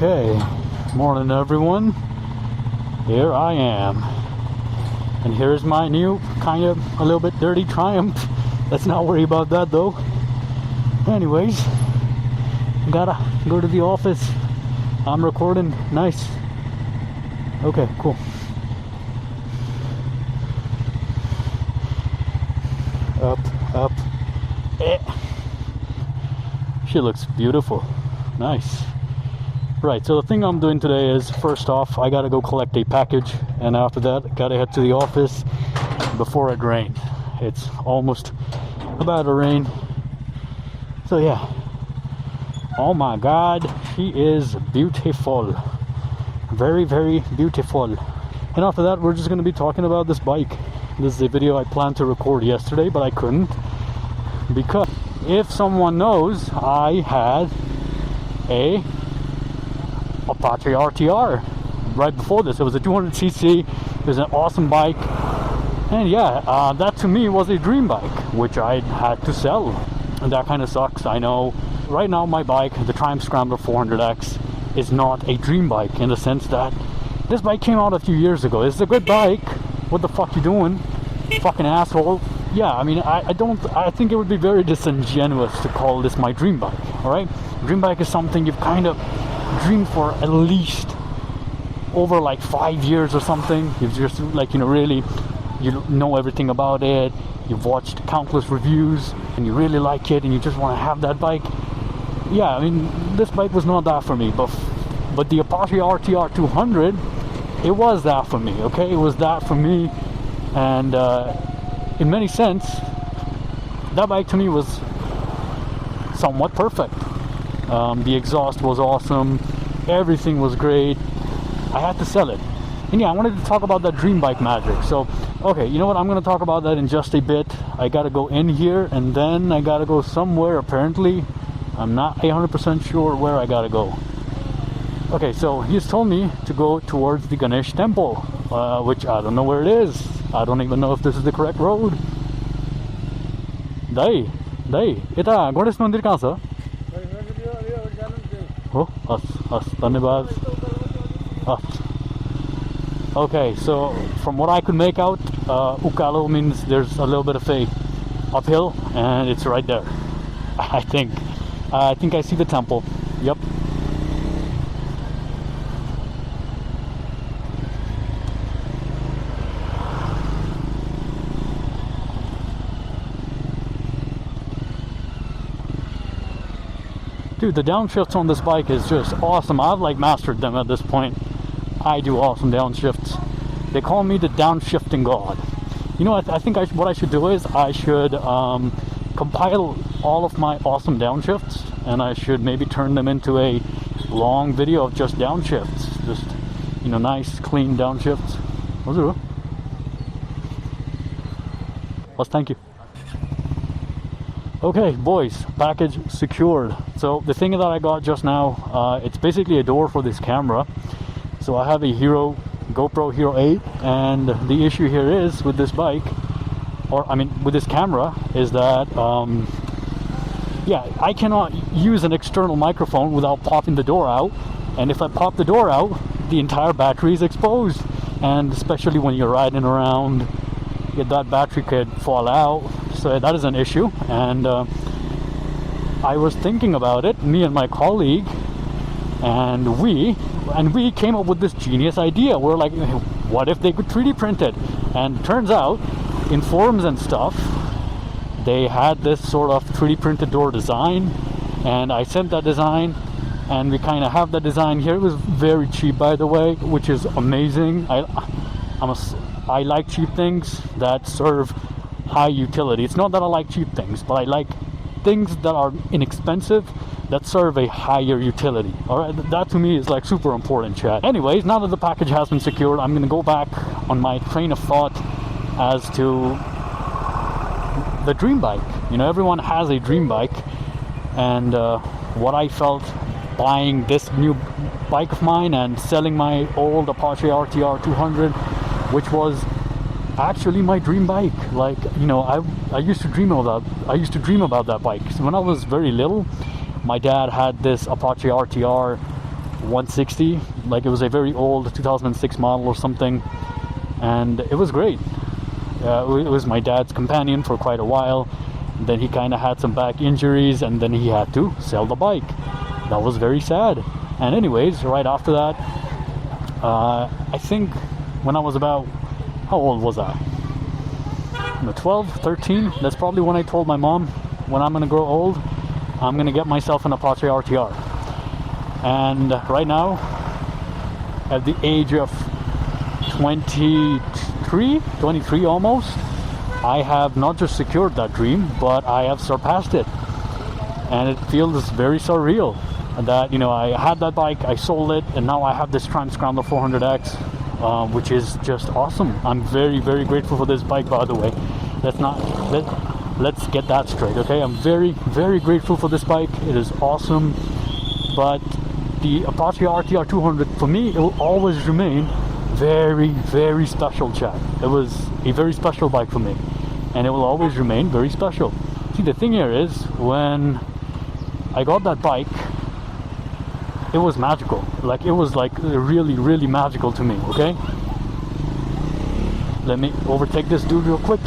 Okay, morning everyone. Here I am. And here's my new, kind of a little bit dirty Triumph. Let's not worry about that though. Anyways, gotta go to the office. I'm recording. Nice. Okay, cool. Up. She looks beautiful. Nice. Right, so the thing I'm doing today is, first off, I gotta go collect a package, and after that, I gotta head to the office before it rains. It's almost about to rain. So yeah. Oh my god, she is beautiful. Very, very beautiful. And after that, we're just gonna be talking about this bike. This is a video I planned to record yesterday, but I couldn't. Because if someone knows, I had a Apache RTR right before this. It was a 200cc. It was an awesome bike, and yeah, that to me was a dream bike, which I had to sell, and that kind of sucks. I know. Right now, my bike, the Triumph Scrambler 400X, is not a dream bike in the sense that this bike came out a few years ago. It's a good bike. What the fuck you doing, fucking asshole? Yeah, I mean, I think it would be very disingenuous to call this my dream bike. All right, dream bike is something you've kind of dreamed for at least over like 5 years or something. You've just like, really, you know everything about it. You've watched countless reviews and you really like it and you just want to have that bike. Yeah, I mean, this bike was not that for me, but the Apache RTR 200, it was that for me. Okay, it was that for me, and in many sense, that bike to me was somewhat perfect. The exhaust was awesome, everything was great. I had to sell it. And yeah, I wanted to talk about that dream bike magic. So, okay, you know what? I'm going to talk about that in just a bit. I got to go in here and then I got to go somewhere apparently. I'm not 100% sure where I got to go. Okay, so he's told me to go towards the Ganesh temple, which I don't know where it is. I don't even know if this is the correct road. Dai, eta Ganesh mandir kahan sa? Oh, dhanyabad. Okay, so from what I could make out, Ukalo means there's a little bit of a uphill, and it's right there. I think I see the temple. Yep. Dude, the downshifts on this bike is just awesome. I've like mastered them at this point. I do awesome downshifts. They call me the downshifting god. You know what? I think what I should do is I should compile all of my awesome downshifts, and I should maybe turn them into a long video of just downshifts. Just, nice, clean downshifts. Well, thank you. Okay, boys, package secured. So the thing that I got just now, it's basically a door for this camera. So I have a GoPro Hero 8, and the issue here is with this bike, with this camera, is that I cannot use an external microphone without popping the door out, and if I pop the door out, the entire battery is exposed, and especially when you're riding around, that battery could fall out. So that is an issue, and I was thinking about it, me and my colleague, and we came up with this genius idea. We're like, what if they could 3D print it? And turns out, in forums and stuff, they had this sort of 3D printed door design, and I sent that design, and we kind of have that design here. It was very cheap, by the way, which is amazing. I like cheap things that serve high utility. It's not that I like cheap things, but I like things that are inexpensive that serve a higher utility. All right, that to me is like super important, chat. Anyways, now that the package has been secured, I'm gonna go back on my train of thought as to the dream bike. Everyone has a dream bike, and what I felt buying this new bike of mine and selling my old Apache RTR 200, which was actually my dream bike. Like, I used to dream about that bike. So when I was very little, my dad had this Apache RTR 160, like it was a very old 2006 model or something, and it was great. It was my dad's companion for quite a while. Then he kind of had some back injuries, and then he had to sell the bike. That was very sad. And anyways, right after that, I think when I was about, how old was I? 12, 13. That's probably when I told my mom, when I'm gonna grow old, I'm gonna get myself an Apache RTR. And right now, at the age of 23 almost, I have not just secured that dream, but I have surpassed it. And it feels very surreal that, you know, I had that bike, I sold it, and now I have this Triumph Scrambler 400X, which is just awesome. I'm very, very grateful for this bike, by the way. Let's get that straight, okay? I'm very, very grateful for this bike. It is awesome. But the Apache RTR 200, for me, it will always remain very, very special, chat. It was a very special bike for me, and it will always remain very special. See, the thing here is, when I got that bike, it was magical. Like, it was like really, really magical to me, okay? Let me overtake this dude real quick.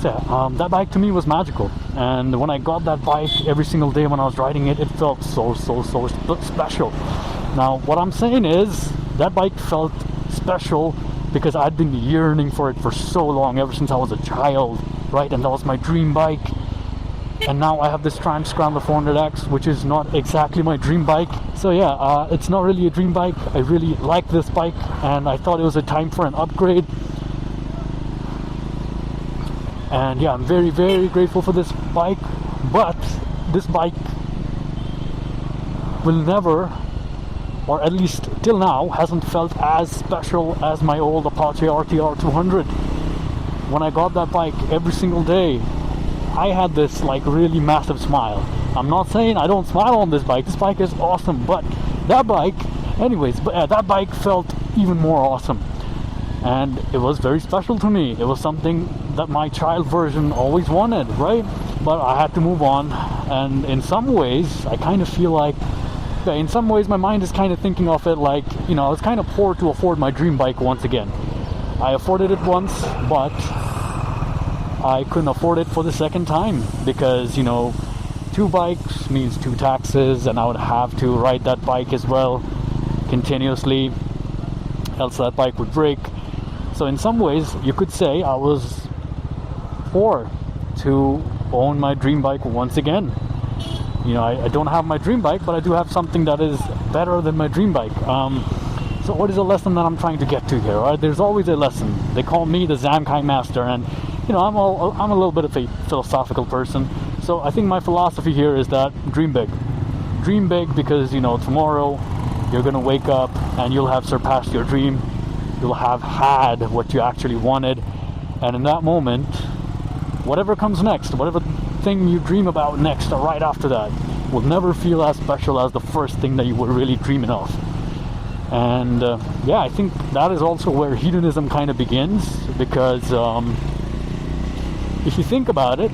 So, that bike to me was magical, and when I got that bike, every single day when I was riding it, it felt so special. Now, what I'm saying is, that bike felt special because I'd been yearning for it for so long, ever since I was a child, right? And that was my dream bike. And now I have this Triumph Scrambler 400X, which is not exactly my dream bike. So yeah, it's not really a dream bike. I really like this bike, and I thought it was a time for an upgrade. And yeah, I'm very, very grateful for this bike. But this bike will never, or at least till now, hasn't felt as special as my old Apache RTR 200. When I got that bike, every single day, I had this like really massive smile. I'm not saying I don't smile on this bike. This bike is awesome, but that bike, anyways, that bike felt even more awesome. And it was very special to me. It was something that my child version always wanted, right? But I had to move on. And in some ways, I kind of feel like, in some ways my mind is kind of thinking of it like, you know, I was kind of poor to afford my dream bike once again. I afforded it once, but I couldn't afford it for the second time because, you know, 2 bikes means 2 taxes, and I would have to ride that bike as well continuously, else that bike would break. So in some ways, you could say I was poor to own my dream bike once again. You know, I don't have my dream bike, but I do have something that is better than my dream bike. So what is a lesson that I'm trying to get to here, right? There's always a lesson. They call me the Zamkai Master, and you know, I'm a little bit of a philosophical person. So I think my philosophy here is that dream big. Dream big because, you know, tomorrow you're gonna wake up and you'll have surpassed your dream. You'll have had what you actually wanted, and in that moment, whatever comes next, whatever thing you dream about next or right after that, will never feel as special as the first thing that you were really dreaming of. And yeah, I think that is also where hedonism kind of begins, because if you think about it,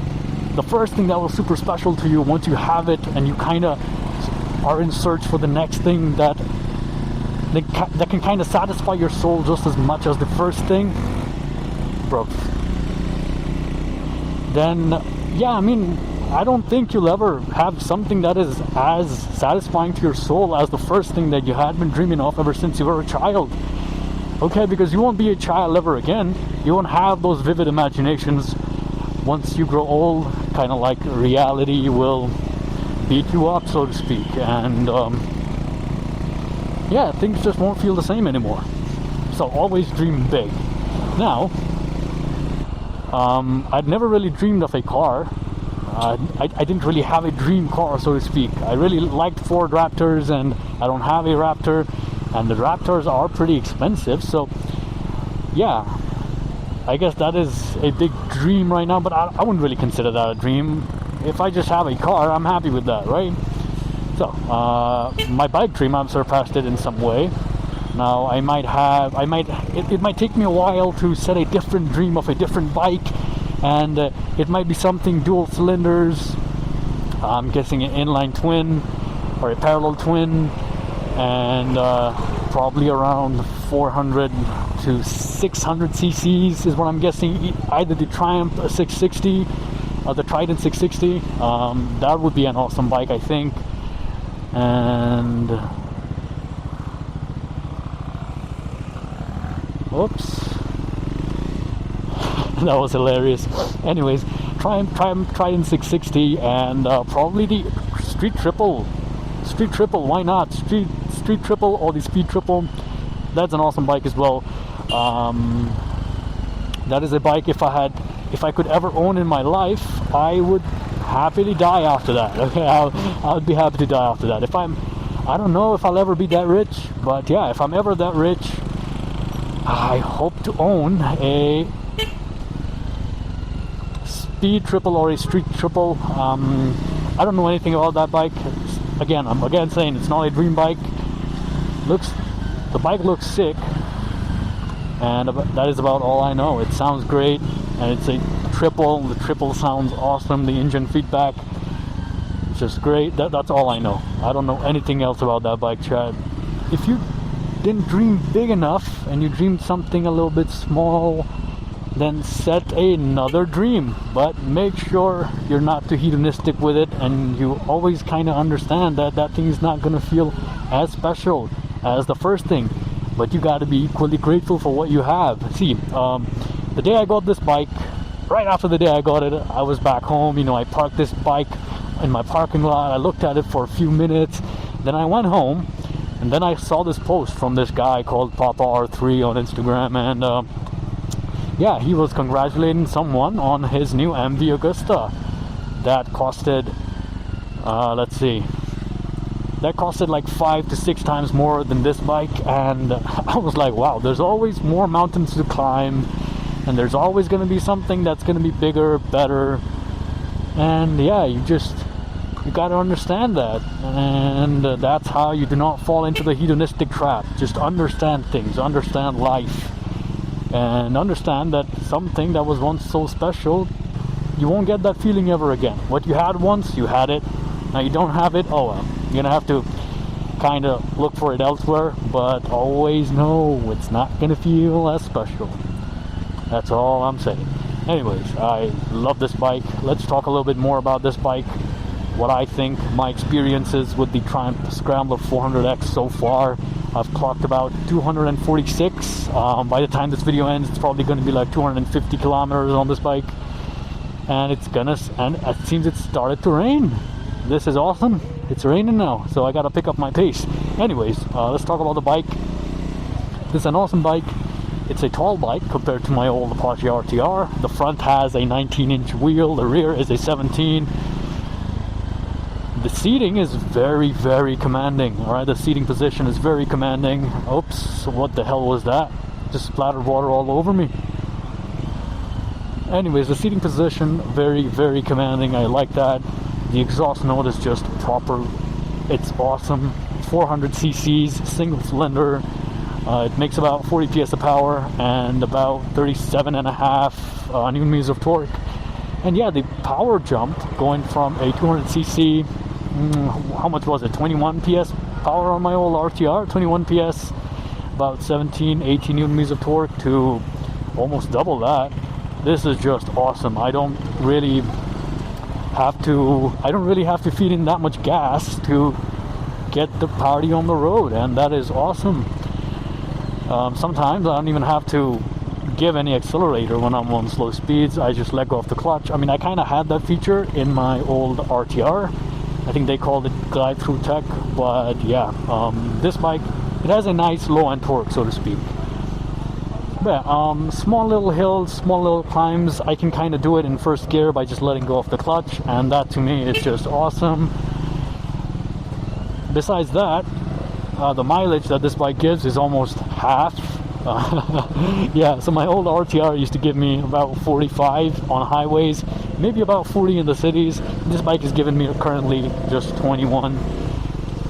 the first thing that was super special to you, once you have it and you kind of are in search for the next thing that can kind of satisfy your soul just as much as the first thing, bro, then yeah, I mean, I don't think you'll ever have something that is as satisfying to your soul as the first thing that you had been dreaming of ever since you were a child. Okay, because you won't be a child ever again. You won't have those vivid imaginations. Once you grow old, kind of like reality will beat you up, so to speak, and yeah, things just won't feel the same anymore. So always dream big. Now, I'd never really dreamed of a car. I didn't really have a dream car, so to speak. I really liked Ford Raptors, and I don't have a Raptor, and the Raptors are pretty expensive, so yeah, I guess that is a big dream right now, but I wouldn't really consider that a dream. If I just have a car, I'm happy with that, right? So, my bike dream, I've surpassed it in some way. Now, it might take me a while to set a different dream of a different bike, and it might be something dual cylinders. I'm guessing an inline twin or a parallel twin, and probably around 400 to 600 cc's is what I'm guessing. Either the Triumph 660 or the Trident 660. That would be an awesome bike, I think. And oops, that was hilarious. Anyways, Triumph Trident 660, and probably the Street Triple, why not? Street Triple or the Speed Triple. That's an awesome bike as well. That is a bike, if I could ever own in my life, I would happily die after that. Okay, I would be happy to die after that. I don't know if I'll ever be that rich, but yeah, if I'm ever that rich, I hope to own a Speed Triple or a Street Triple. I don't know anything about that bike. I'm again saying it's not a dream bike. The bike looks sick, and that is about all I know. It sounds great, and it's a triple. The triple sounds awesome. The engine feedback, it's just great. That's all I know. I don't know anything else about that bike, Chad. If you didn't dream big enough and you dreamed something a little bit small, then set another dream, but make sure you're not too hedonistic with it, and you always kind of understand that that thing is not going to feel as special as the first thing, but you got to be equally grateful for what you have. See, the day I got this bike, right after the day I got it, I was back home. I parked this bike in my parking lot. I looked at it for a few minutes, then I went home, and then I saw this post from this guy called Papa R3 on Instagram, and yeah, he was congratulating someone on his new MV Agusta that costed, that costed like 5 to 6 times more than this bike. And I was like, wow, there's always more mountains to climb, and there's always going to be something that's going to be bigger, better. And yeah, you got to understand that, and that's how you do not fall into the hedonistic trap. Just understand things, understand life, and understand that something that was once so special, you won't get that feeling ever again. What you had once, you had it. Now you don't have it, oh well. You're gonna have to kind of look for it elsewhere, but always know it's not gonna feel as special. That's all I'm saying. Anyways, I love this bike. Let's talk a little bit more about this bike. What I think, my experiences with the Triumph Scrambler 400X so far. I've clocked about 246. By the time this video ends, it's probably going to be like 250 kilometers on this bike, and it seems it started to rain. This is awesome. It's raining now, so I gotta pick up my pace. Anyways, let's talk about the bike. This is an awesome bike. It's a tall bike compared to my old Apache RTR. The front has a 19-inch wheel. The rear is a 17. The seating is very, very commanding. Alright, the seating position is very commanding. Oops, what the hell was that? Just splattered water all over me. Anyways, the seating position, very, very commanding. I like that. The exhaust note is just proper. It's awesome. 400 cc's, single cylinder. It makes about 40 PS of power and about 37.5 Newton meters of torque. And yeah, the power jump going from a 200 cc, how much was it? 21 PS power on my old RTR, 21 PS, about 17, 18 Newton meters of torque, to almost double that. This is just awesome. I don't really have to feed in that much gas to get the party on the road, and that is awesome. Sometimes I don't even have to give any accelerator when I'm on slow speeds. I just let go of the clutch. I mean, I kind of had that feature in my old RTR. I think they called it glide through tech, but yeah, this bike, it has a nice low end torque, so to speak. But small little hills, small little climbs, I can kind of do it in first gear by just letting go of the clutch, and that to me is just awesome. Besides that, the mileage that this bike gives is almost half. Yeah, so my old RTR used to give me about 45 on highways, maybe about 40 in the cities. This bike is giving me currently just 21,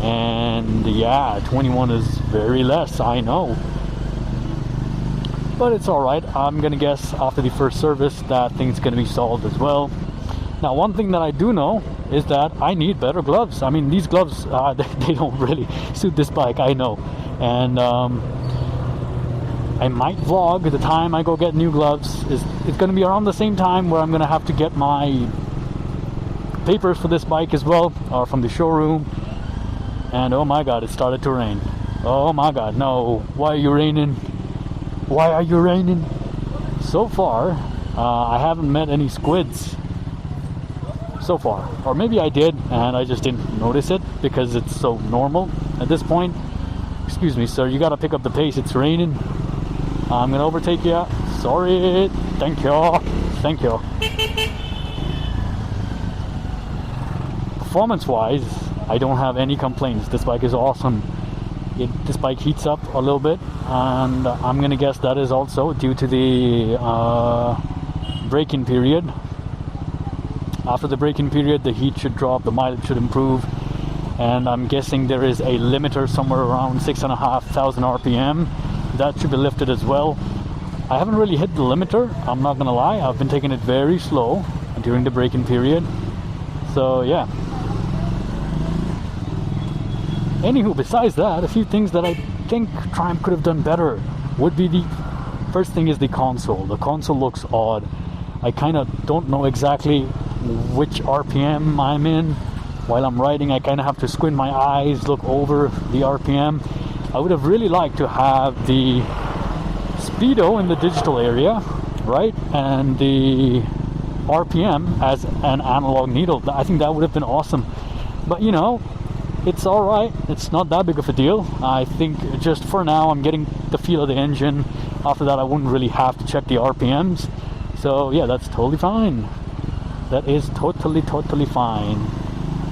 and yeah, 21 is very less, I know, but it's alright. I'm gonna guess after the first service that thing's gonna be solved as well. Now, one thing that I do know is that I need better gloves. I mean, these gloves, they don't really suit this bike, I know. And I might vlog the time I go get new gloves. It's going to be around the same time where I'm going to have to get my papers for this bike as well, or from the showroom. And oh my god, it started to rain. Oh my god, no. Why are you raining? Why are you raining? So far, I haven't met any squids. So far. Or maybe I did, and I just didn't notice it, because it's so normal at this point. Excuse me, sir, you gotta pick up the pace, it's raining. I'm gonna overtake you. Sorry. Thank you. Thank you. Performance-wise, I don't have any complaints. This bike is awesome. This bike heats up a little bit, and I'm gonna guess that is also due to the braking period. After the braking period, the heat should drop, the mileage should improve, and I'm guessing there is a limiter somewhere around 6,500 RPM. That should be lifted as well. I haven't really hit the limiter, I'm not gonna lie. I've been taking it very slow during the braking period. So yeah. Anywho, besides that, a few things that I think Triumph could have done better would be the first thing is the console. The console looks odd. I kind of don't know exactly which RPM I'm in while I'm riding. I kind of have to squint my eyes, look over the RPM. I would have really liked to have the speedo in the digital area, right, and the RPM as an analog needle. I think that would have been awesome. But you know, it's alright, it's not that big of a deal. I think just for now I'm getting the feel of the engine. After that I wouldn't really have to check the RPMs. So yeah, that's totally fine. That is totally fine.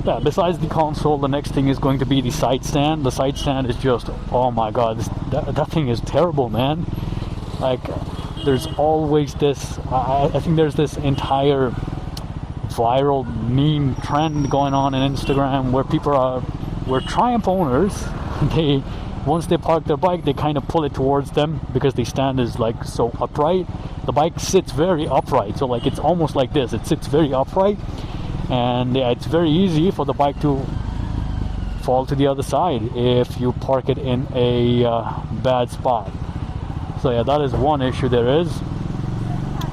Yeah, besides the console, the next thing is going to be the side stand. The side stand is just, oh my god, that thing is terrible, man. Like, there's always this, I think there's this entire viral meme trend going on in Instagram where Triumph owners, once they park their bike, they kind of pull it towards them because the stand is like so upright. The bike sits very upright, so like it's almost like this. It sits very upright, and yeah, it's very easy for the bike to fall to the other side if you park it in a bad spot. So yeah, that is one issue there is.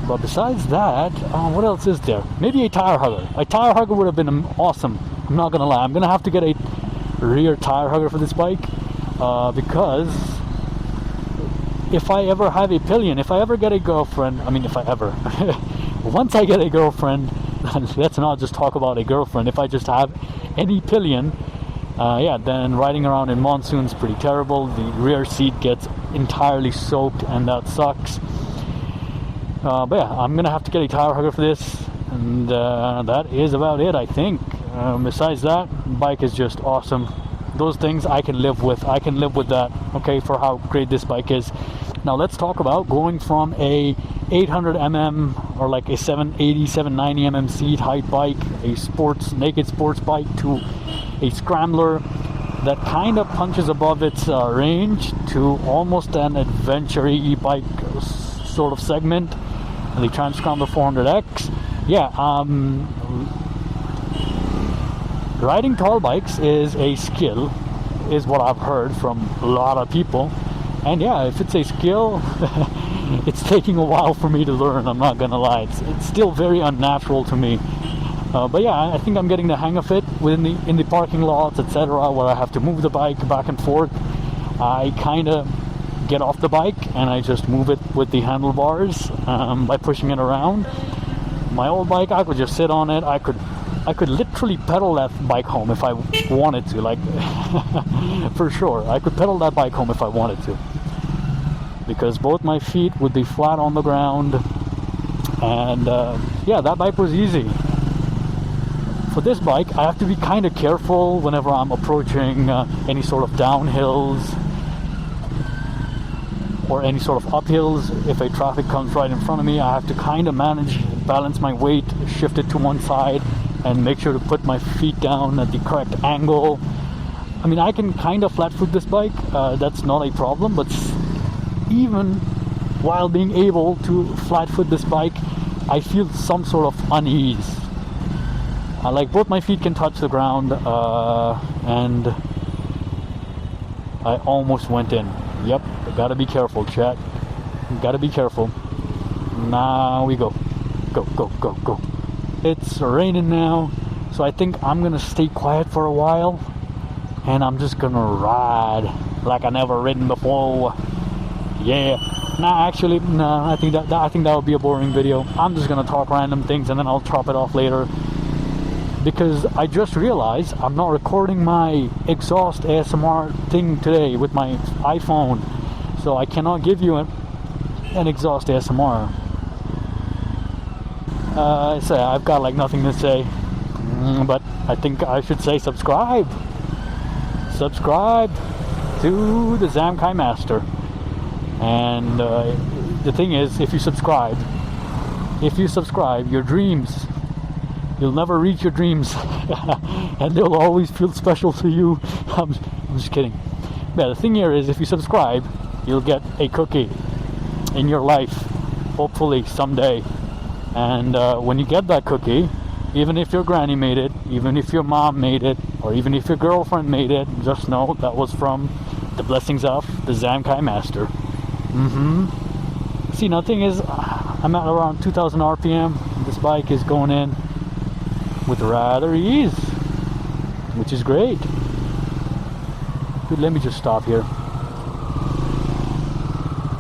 But besides that, what else is there? Maybe a tire hugger. A tire hugger would have been awesome. I'm not gonna lie. I'm gonna have to get a rear tire hugger for this bike because if I ever have a pillion, if I ever get a girlfriend, once I get a girlfriend, let's not just talk about a girlfriend. If I just have any pillion, then riding around in monsoon's pretty terrible. The rear seat gets entirely soaked, and that sucks. But yeah, I'm gonna have to get a tire hugger for this, and that is about it, I think. Besides that, bike is just awesome. Those things I can live with. I can live with that, okay, for how great this bike is. Now let's talk about going from a 800mm or like a 780, 790mm seat height bike, a naked sports bike, to a scrambler that kind of punches above its range to almost an adventure e-bike sort of segment, the Triumph Scrambler 400X. Yeah, riding tall bikes is a skill, is what I've heard from a lot of people. And yeah, if it's a skill, it's taking a while for me to learn, I'm not gonna lie. It's still very unnatural to me. But yeah, I think I'm getting the hang of it in the parking lots, etc., where I have to move the bike back and forth. I kind of get off the bike and I just move it with the handlebars by pushing it around. My old bike, I could just sit on it. I could literally pedal that bike home if I wanted to, like for sure. I could pedal that bike home if I wanted to, because both my feet would be flat on the ground, and yeah, that bike was easy. For this bike, I have to be kind of careful whenever I'm approaching any sort of downhills or any sort of uphills. If a traffic comes right in front of me, I have to kind of balance my weight, shift it to one side, and make sure to put my feet down at the correct angle. I mean, I can kind of flat foot this bike, that's not a problem, but even while being able to flat foot this bike, I feel some sort of unease. like both my feet can touch the ground, and I almost went in. Yep, gotta be careful, chat. Gotta be careful. Now we go. Go, go, go, go. It's raining now, so I think I'm gonna stay quiet for a while, and I'm just gonna ride like I never ridden before. Yeah. Nah, actually, I think that would be a boring video. I'm just gonna talk random things and then I'll chop it off later, because I just realized I'm not recording my exhaust ASMR thing today with my iPhone, so I cannot give you an exhaust ASMR. So I've got like nothing to say, but I think I should say subscribe to the Zamkai Master. And the thing is, if you subscribe, your dreams, you'll never reach your dreams, and they'll always feel special to you. I'm just kidding. Yeah, the thing here is, if you subscribe, you'll get a cookie in your life, hopefully someday. And when you get that cookie, even if your granny made it, even if your mom made it, or even if your girlfriend made it, just know that was from the blessings of the Zamkai Master. See, now the thing is, I'm at around 2,000 RPM. This bike is going in with rather ease, which is great. Dude, let me just stop here.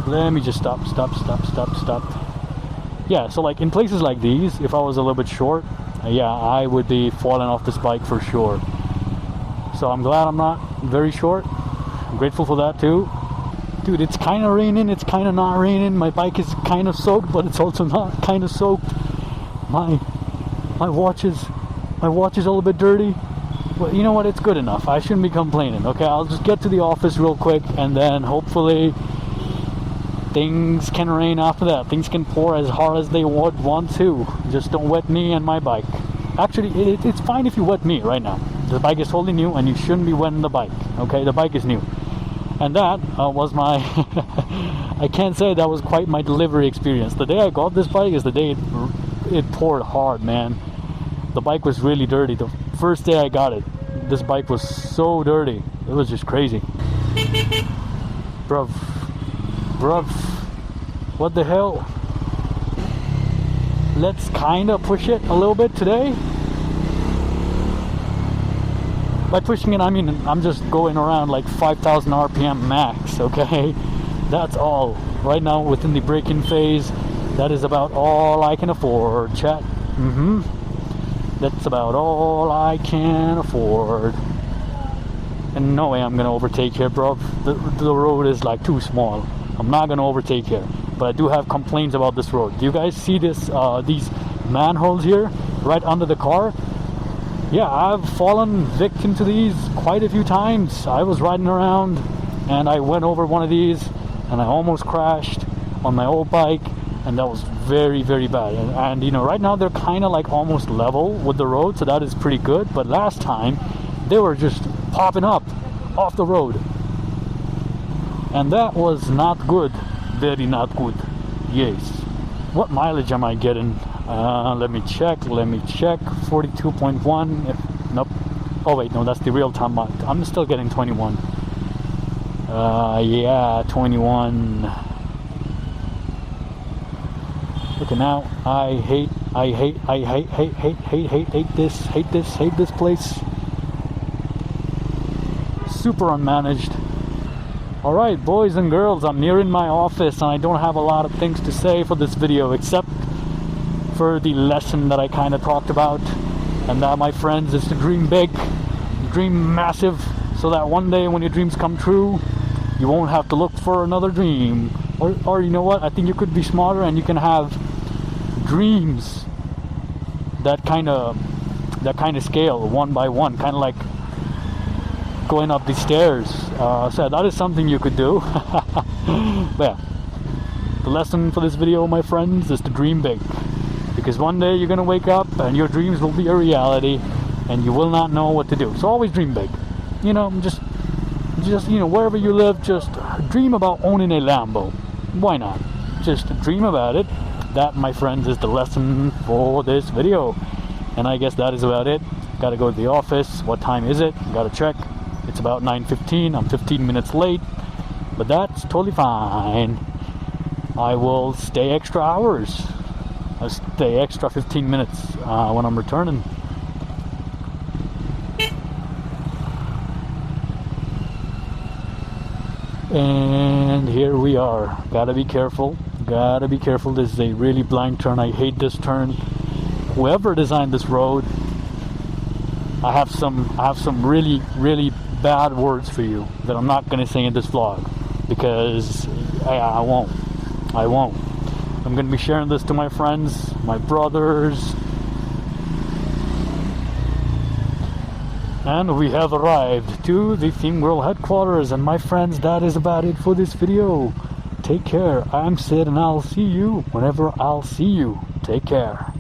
Let me just stop. Yeah, so like in places like these, if I was a little bit short, yeah, I would be falling off this bike for sure. So I'm glad I'm not very short. I'm grateful for that too. Dude, it's kind of raining, it's kind of not raining. My bike is kind of soaked, but it's also not kind of soaked. My watch is a little bit dirty. But you know what? It's good enough. I shouldn't be complaining. Okay, I'll just get to the office real quick, and then hopefully things can rain after that. Things can pour as hard as they would want to. Just don't wet me and my bike. Actually, it's fine if you wet me right now. The bike is totally new, and you shouldn't be wetting the bike. Okay, the bike is new. And that was my I can't say that was quite my delivery experience. The day I got this bike is the day it poured hard, man. The bike was really dirty. The first day I got it, this bike was so dirty. It was just crazy. Bruv, what the hell? Let's kind of push it a little bit today. By pushing it, I mean I'm just going around like 5,000 RPM max, okay? That's all. Right now, within the braking phase, that is about all I can afford, chat. That's about all I can afford. And no way I'm gonna overtake here, bro. The road is like too small. I'm not gonna overtake here. But I do have complaints about this road. Do you guys see this? These manholes here, right under the car? Yeah, I've fallen victim to these quite a few times. I was riding around and I went over one of these and I almost crashed on my old bike, and that was very, very bad. And you know, right now they're kind of like almost level with the road, so that is pretty good. But last time they were just popping up off the road, and that was not good. Very not good. Yes. What mileage am I getting? Let me check. 42.1. Nope. Oh wait, no, that's the real time. I'm still getting 21. Yeah, 21. Okay, now I hate this place. Super unmanaged. Alright, boys and girls, I'm nearing my office and I don't have a lot of things to say for this video except for the lesson that I kind of talked about, and that, my friends, is to dream big, dream massive, so that one day when your dreams come true, you won't have to look for another dream. Or you know what, I think you could be smarter and you can have dreams that kind of scale one by one, kind of like going up the stairs. So that is something you could do. But yeah, the lesson for this video, my friends, is to dream big, because one day you're gonna wake up and your dreams will be a reality and you will not know what to do. So always dream big. You know, just you know, wherever you live, just dream about owning a Lambo. Why not? Just dream about it. That, my friends, is the lesson for this video. And I guess that is about it. Gotta go to the office. What time is it? Gotta check. It's about 9:15. I'm 15 minutes late, but that's totally fine. I will stay extra hours. I'll stay extra 15 minutes when I'm returning. And here we are. Gotta be careful. Gotta be careful. This is a really blind turn. I hate this turn. Whoever designed this road, I have some really bad words for you that I'm not gonna say in this vlog because I won't. I'm gonna be sharing this to my friends, my brothers, and we have arrived to the Theme World headquarters. And my friends, that is about it for this video. Take care. I'm Sid, and I'll see you whenever I'll see you. Take care.